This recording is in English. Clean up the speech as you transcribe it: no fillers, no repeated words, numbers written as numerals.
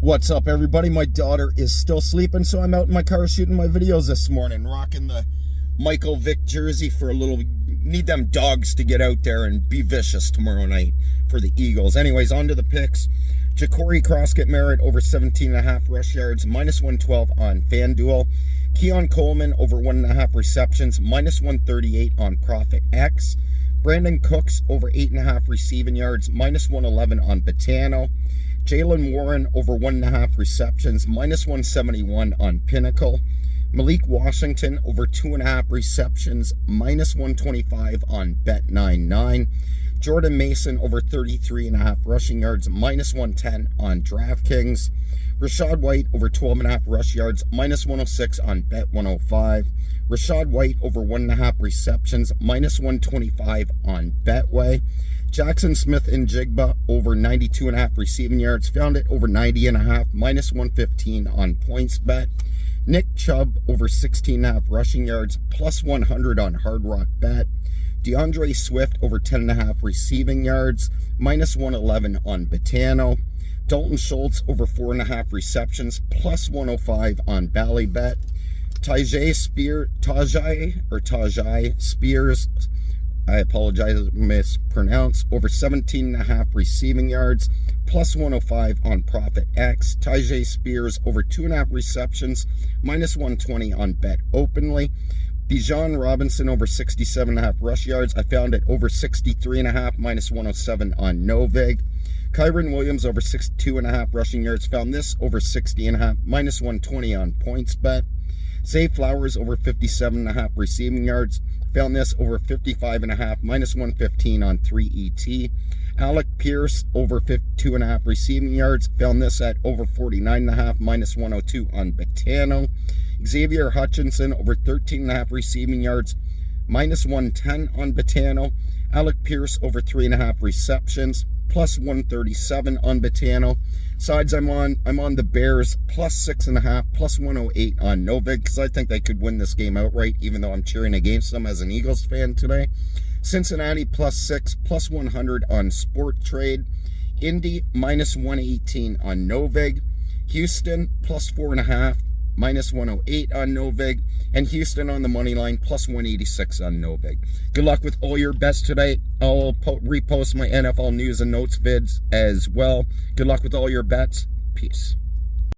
What's up, everybody? My daughter is still sleeping, so I'm out in my car shooting my videos this morning, rocking the Michael Vick jersey for a little. Need them dogs to get out there and be vicious tomorrow night for the Eagles. Anyways, on to the picks. Ja'Cory Croskett Merritt over 17.5 rush yards, -112 on FanDuel. Keon Coleman over 1.5 receptions, -138 on Profit X. Brandon Cooks over 8.5 receiving yards, -111 on Betano. Jaylen Warren over 1.5 receptions, -171 on Pinnacle. Malik Washington over 2.5 receptions, -125 on Bet99. Jordan Mason over 33.5 rushing yards, -110 on DraftKings. Rachaad White over 12.5 rush yards, -106 on Bet105. Rachaad White over 1.5 receptions, -125 on Betway. Jackson Smith and Jigba over 92.5 receiving yards, found it over 90.5, -115 on PointsBet. Nick Chubb over 16.5 rushing yards, +100 on Hard Rock Bet. DeAndre Swift over 10.5 receiving yards, -111 on Betano. Dalton Schultz over 4.5 receptions, +105 on Ballybet. Tajay Spears, I apologize if I mispronounced, over 17.5 receiving yards, +105 on Profit X. Tajay Spears over 2.5 receptions, -120 on Bet Openly. Bijan Robinson over 67.5 rush yards. I found it over 63.5, -107 on Novig. Kyren Williams over 62.5 rushing yards. Found this over 60.5, -120 on PointsBet. Zay Flowers over 57.5 receiving yards. Found this over 55.5, -115 on 3ET. Alec Pierce over 52.5 receiving yards. Found this at over 49.5, -102 on Betano. Xavier Hutchinson over 13.5 receiving yards, -110 on Betano. Alec Pierce over 3.5 receptions, +137 on Betano. Sides I'm on the Bears, +6.5, +108 on Novig, because I think they could win this game outright, even though I'm cheering against them as an Eagles fan today. Cincinnati +6, +100 on Sport Trade. Indy -118 on Novig. Houston +4.5, -108 on Novig, and Houston on the money line +186 on Novig. Good luck with all your bets today. I'll repost my NFL news and notes vids as well. Good luck with all your bets. Peace.